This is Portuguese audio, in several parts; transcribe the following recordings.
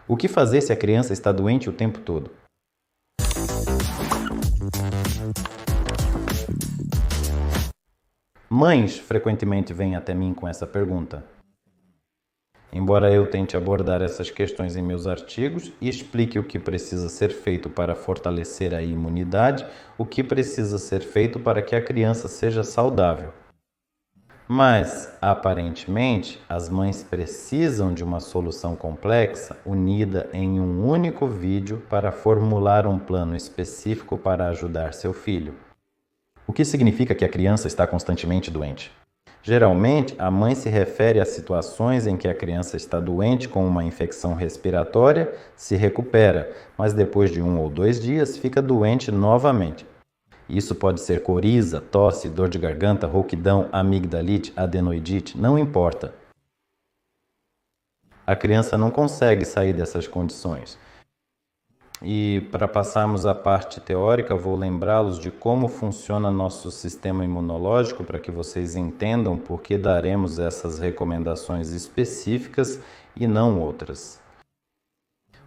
O que fazer se a criança está doente o tempo todo? Mães frequentemente vêm até mim com essa pergunta. Embora eu tente abordar essas questões em meus artigos e explique o que precisa ser feito para fortalecer a imunidade, o que precisa ser feito para que a criança seja saudável. Mas, aparentemente, as mães precisam de uma solução complexa unida em um único vídeo para formular um plano específico para ajudar seu filho. O que significa que a criança está constantemente doente? Geralmente, a mãe se refere a situações em que a criança está doente com uma infecção respiratória, se recupera, mas depois de 1 ou 2 dias fica doente novamente. Isso pode ser coriza, tosse, dor de garganta, rouquidão, amigdalite, adenoidite, não importa. A criança não consegue sair dessas condições. E para passarmos à parte teórica, vou lembrá-los de como funciona nosso sistema imunológico para que vocês entendam por que daremos essas recomendações específicas e não outras.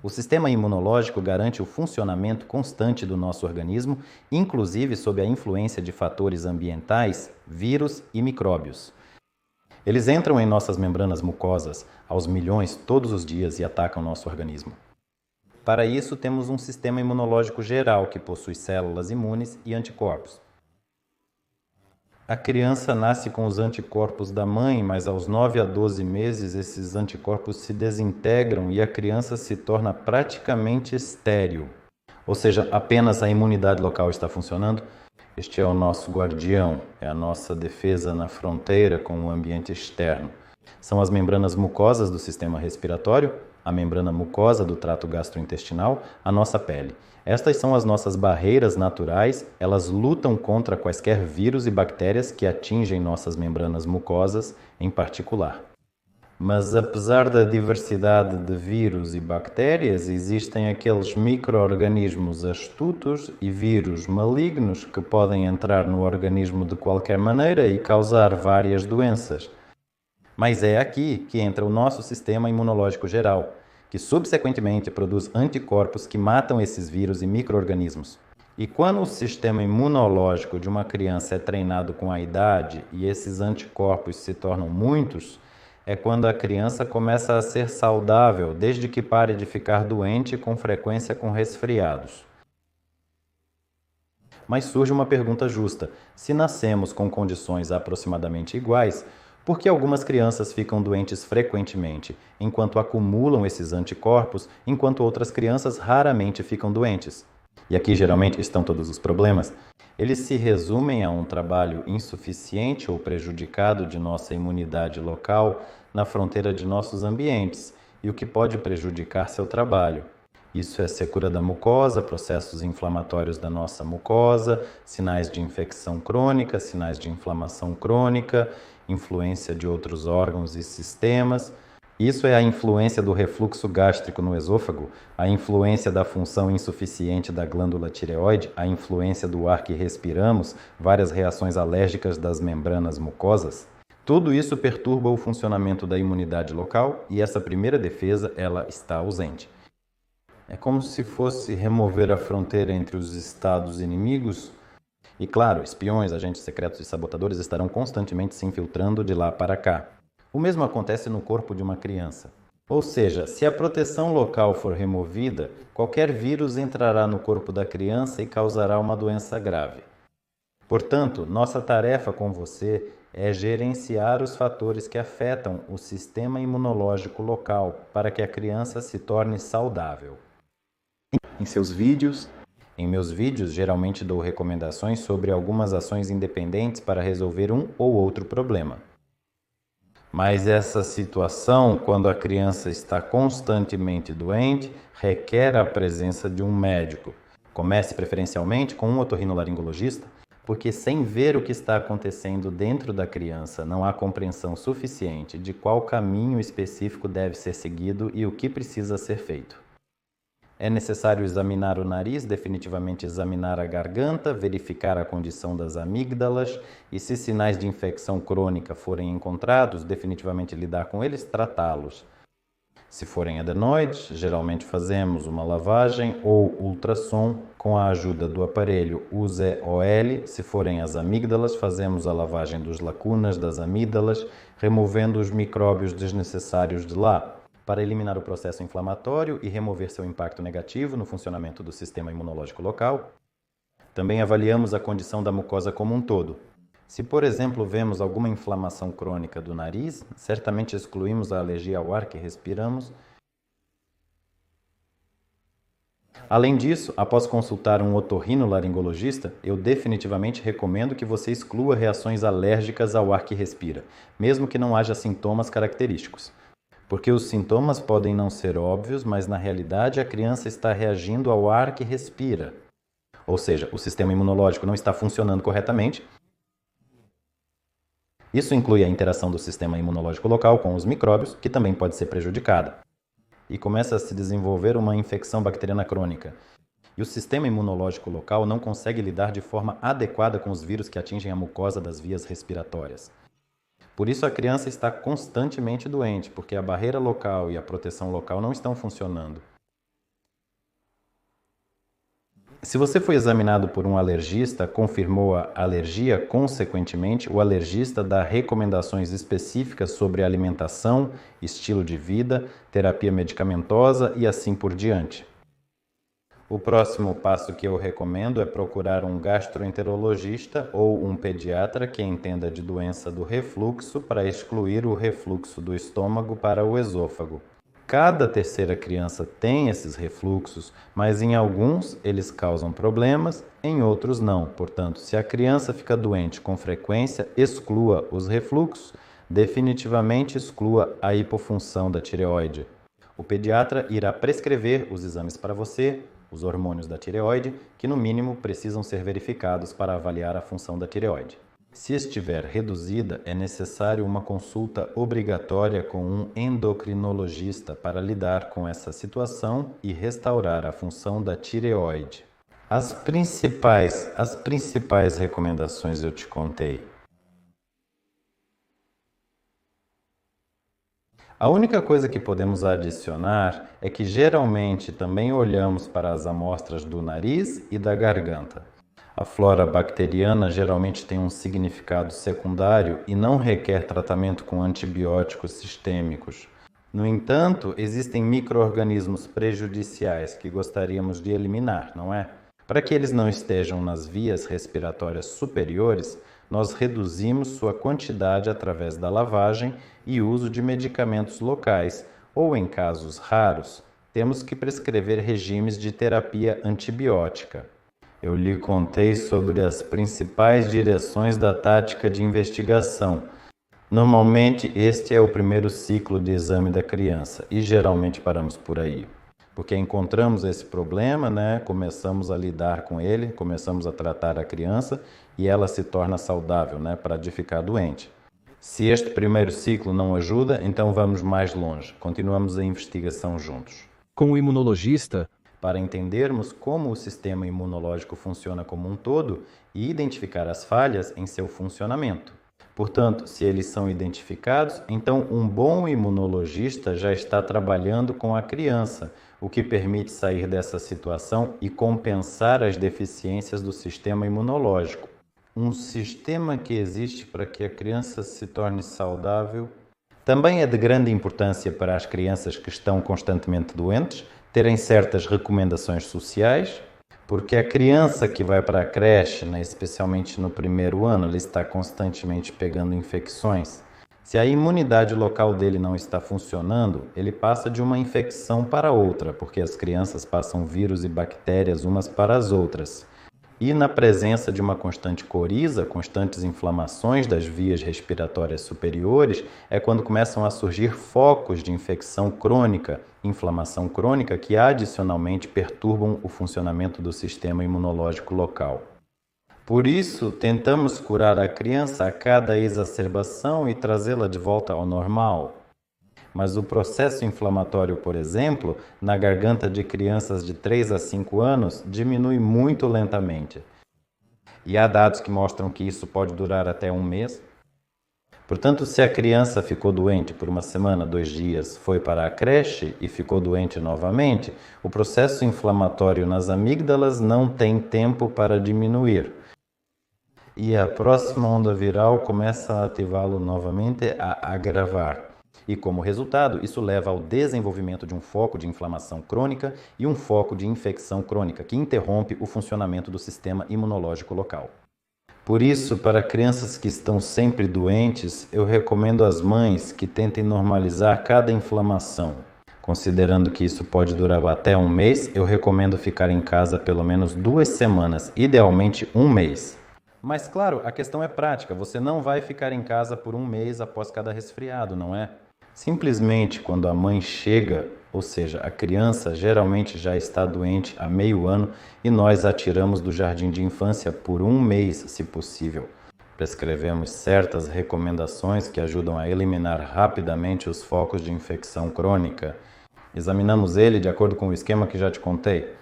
O sistema imunológico garante o funcionamento constante do nosso organismo, inclusive sob a influência de fatores ambientais, vírus e micróbios. Eles entram em nossas membranas mucosas aos milhões todos os dias e atacam nosso organismo. Para isso, temos um sistema imunológico geral que possui células imunes e anticorpos. A criança nasce com os anticorpos da mãe, mas aos 9 a 12 meses esses anticorpos se desintegram e a criança se torna praticamente estéril. Ou seja, apenas a imunidade local está funcionando. Este é o nosso guardião, é a nossa defesa na fronteira com o ambiente externo. São as membranas mucosas do sistema respiratório, a membrana mucosa do trato gastrointestinal, a nossa pele. Estas são as nossas barreiras naturais, elas lutam contra quaisquer vírus e bactérias que atingem nossas membranas mucosas em particular. Mas apesar da diversidade de vírus e bactérias, existem aqueles micro-organismos astutos e vírus malignos que podem entrar no organismo de qualquer maneira e causar várias doenças. Mas é aqui que entra o nosso sistema imunológico geral, que subsequentemente produz anticorpos que matam esses vírus e micro-organismos. E quando o sistema imunológico de uma criança é treinado com a idade e esses anticorpos se tornam muitos, é quando a criança começa a ser saudável, desde que pare de ficar doente com frequência com resfriados. Mas surge uma pergunta justa: se nascemos com condições aproximadamente iguais, por que algumas crianças ficam doentes frequentemente, enquanto acumulam esses anticorpos, enquanto outras crianças raramente ficam doentes? E aqui geralmente estão todos os problemas. Eles se resumem a um trabalho insuficiente ou prejudicado de nossa imunidade local na fronteira de nossos ambientes, e o que pode prejudicar seu trabalho. Isso é secura da mucosa, processos inflamatórios da nossa mucosa, sinais de infecção crônica, sinais de inflamação crônica, influência de outros órgãos e sistemas. Isso é a influência do refluxo gástrico no esôfago, a influência da função insuficiente da glândula tireoide, a influência do ar que respiramos, várias reações alérgicas das membranas mucosas. Tudo isso perturba o funcionamento da imunidade local e essa primeira defesa, ela está ausente. É como se fosse remover a fronteira entre os estados inimigos. E claro, espiões, agentes secretos e sabotadores estarão constantemente se infiltrando de lá para cá. O mesmo acontece no corpo de uma criança. Ou seja, se a proteção local for removida, qualquer vírus entrará no corpo da criança e causará uma doença grave. Portanto, nossa tarefa com você é gerenciar os fatores que afetam o sistema imunológico local para que a criança se torne saudável. Em seus vídeos, em meus vídeos, geralmente dou recomendações sobre algumas ações independentes para resolver um ou outro problema. Mas essa situação, quando a criança está constantemente doente, requer a presença de um médico. Comece preferencialmente com um otorrinolaringologista, porque sem ver o que está acontecendo dentro da criança, não há compreensão suficiente de qual caminho específico deve ser seguido e o que precisa ser feito. É necessário examinar o nariz, definitivamente examinar a garganta, verificar a condição das amígdalas e, se sinais de infecção crônica forem encontrados, definitivamente lidar com eles, tratá-los. Se forem adenoides, geralmente fazemos uma lavagem ou ultrassom com a ajuda do aparelho UZOL. Se forem as amígdalas, fazemos a lavagem dos lacunas das amígdalas, removendo os micróbios desnecessários de lá, para eliminar o processo inflamatório e remover seu impacto negativo no funcionamento do sistema imunológico local. Também avaliamos a condição da mucosa como um todo. Se, por exemplo, vemos alguma inflamação crônica do nariz, certamente excluímos a alergia ao ar que respiramos. Além disso, após consultar um otorrinolaringologista, eu definitivamente recomendo que você exclua reações alérgicas ao ar que respira, mesmo que não haja sintomas característicos. Porque os sintomas podem não ser óbvios, mas na realidade a criança está reagindo ao ar que respira. Ou seja, o sistema imunológico não está funcionando corretamente. Isso inclui a interação do sistema imunológico local com os micróbios, que também pode ser prejudicada. E começa a se desenvolver uma infecção bacteriana crônica. E o sistema imunológico local não consegue lidar de forma adequada com os vírus que atingem a mucosa das vias respiratórias. Por isso a criança está constantemente doente, porque a barreira local e a proteção local não estão funcionando. Se você foi examinado por um alergista, confirmou a alergia, consequentemente, o alergista dá recomendações específicas sobre alimentação, estilo de vida, terapia medicamentosa e assim por diante. O próximo passo que eu recomendo é procurar um gastroenterologista ou um pediatra que entenda de doença do refluxo para excluir o refluxo do estômago para o esôfago. Cada terceira criança tem esses refluxos, mas em alguns eles causam problemas, em outros não. Portanto, se a criança fica doente com frequência, exclua os refluxos, definitivamente exclua a hipofunção da tireoide. O pediatra irá prescrever os exames para você, os hormônios da tireoide, que no mínimo precisam ser verificados para avaliar a função da tireoide. Se estiver reduzida, é necessário uma consulta obrigatória com um endocrinologista para lidar com essa situação e restaurar a função da tireoide. As principais recomendações eu te contei. A única coisa que podemos adicionar é que geralmente também olhamos para as amostras do nariz e da garganta. A flora bacteriana geralmente tem um significado secundário e não requer tratamento com antibióticos sistêmicos. No entanto, existem micro-organismos prejudiciais que gostaríamos de eliminar, não é? Para que eles não estejam nas vias respiratórias superiores, nós reduzimos sua quantidade através da lavagem e uso de medicamentos locais, ou em casos raros, temos que prescrever regimes de terapia antibiótica. Eu lhe contei sobre as principais direções da tática de investigação. Normalmente, este é o primeiro ciclo de exame da criança e geralmente paramos por aí. Porque encontramos esse problema, começamos a lidar com ele, começamos a tratar a criança e ela se torna saudável, para de ficar doente. Se este primeiro ciclo não ajuda, então vamos mais longe. Continuamos a investigação juntos. Com o imunologista, para entendermos como o sistema imunológico funciona como um todo e identificar as falhas em seu funcionamento. Portanto, se eles são identificados, então um bom imunologista já está trabalhando com a criança, o que permite sair dessa situação e compensar as deficiências do sistema imunológico. Um sistema que existe para que a criança se torne saudável também é de grande importância para as crianças que estão constantemente doentes terem certas recomendações sociais, porque a criança que vai para a creche, especialmente no primeiro ano, ele está constantemente pegando infecções. Se a imunidade local dele não está funcionando, ele passa de uma infecção para outra, porque as crianças passam vírus e bactérias umas para as outras. E na presença de uma constante coriza, constantes inflamações das vias respiratórias superiores, é quando começam a surgir focos de infecção crônica, inflamação crônica, que adicionalmente perturbam o funcionamento do sistema imunológico local. Por isso, tentamos curar a criança a cada exacerbação e trazê-la de volta ao normal. Mas o processo inflamatório, por exemplo, na garganta de crianças de 3 a 5 anos, diminui muito lentamente. E há dados que mostram que isso pode durar até um mês. Portanto, se a criança ficou doente por uma semana, 2 dias, foi para a creche e ficou doente novamente, o processo inflamatório nas amígdalas não tem tempo para diminuir. E a próxima onda viral começa a ativá-lo novamente, a agravar. E como resultado, isso leva ao desenvolvimento de um foco de inflamação crônica e um foco de infecção crônica, que interrompe o funcionamento do sistema imunológico local. Por isso, para crianças que estão sempre doentes, eu recomendo às mães que tentem normalizar cada inflamação. Considerando que isso pode durar até um mês, eu recomendo ficar em casa pelo menos 2 semanas, idealmente um mês. Mas claro, a questão é prática, você não vai ficar em casa por um mês após cada resfriado, não é? Simplesmente quando a mãe chega, ou seja, a criança geralmente já está doente há meio ano e nós a tiramos do jardim de infância por um mês, se possível. Prescrevemos certas recomendações que ajudam a eliminar rapidamente os focos de infecção crônica. Examinamos ele de acordo com o esquema que já te contei.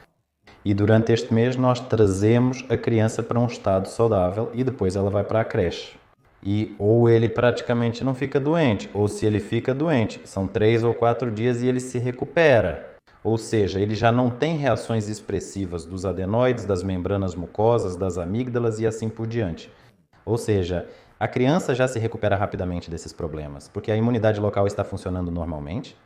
E durante este mês nós trazemos a criança para um estado saudável e depois ela vai para a creche. E ou ele praticamente não fica doente, ou se ele fica doente, são 3 ou 4 dias e ele se recupera. Ou seja, ele já não tem reações expressivas dos adenoides, das membranas mucosas, das amígdalas e assim por diante. Ou seja, a criança já se recupera rapidamente desses problemas, porque a imunidade local está funcionando normalmente.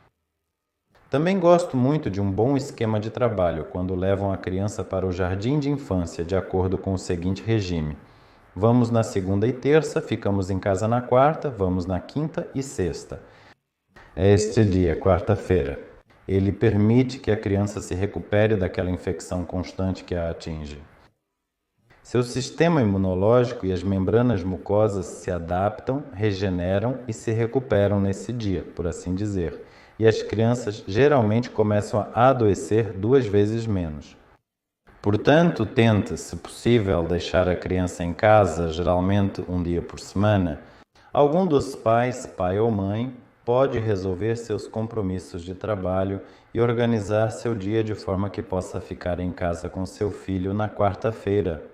Também gosto muito de um bom esquema de trabalho quando levam a criança para o jardim de infância, de acordo com o seguinte regime. Vamos na segunda e terça, ficamos em casa na quarta, vamos na quinta e sexta. Este dia, quarta-feira, ele permite que a criança se recupere daquela infecção constante que a atinge. Seu sistema imunológico e as membranas mucosas se adaptam, regeneram e se recuperam nesse dia, por assim dizer. E as crianças geralmente começam a adoecer 2 vezes menos. Portanto, tente, se possível, deixar a criança em casa, geralmente um dia por semana. Algum dos pais, pai ou mãe, pode resolver seus compromissos de trabalho e organizar seu dia de forma que possa ficar em casa com seu filho na quarta-feira.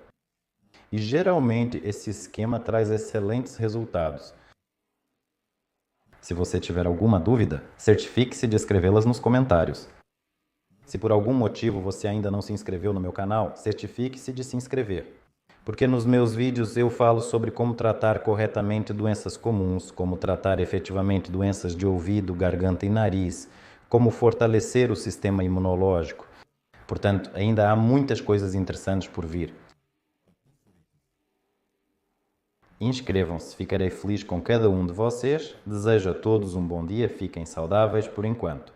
E geralmente esse esquema traz excelentes resultados. Se você tiver alguma dúvida, certifique-se de escrevê-las nos comentários. Se por algum motivo você ainda não se inscreveu no meu canal, certifique-se de se inscrever. Porque nos meus vídeos eu falo sobre como tratar corretamente doenças comuns, como tratar efetivamente doenças de ouvido, garganta e nariz, como fortalecer o sistema imunológico. Portanto, ainda há muitas coisas interessantes por vir. Inscrevam-se, ficarei feliz com cada um de vocês. Desejo a todos um bom dia, fiquem saudáveis por enquanto.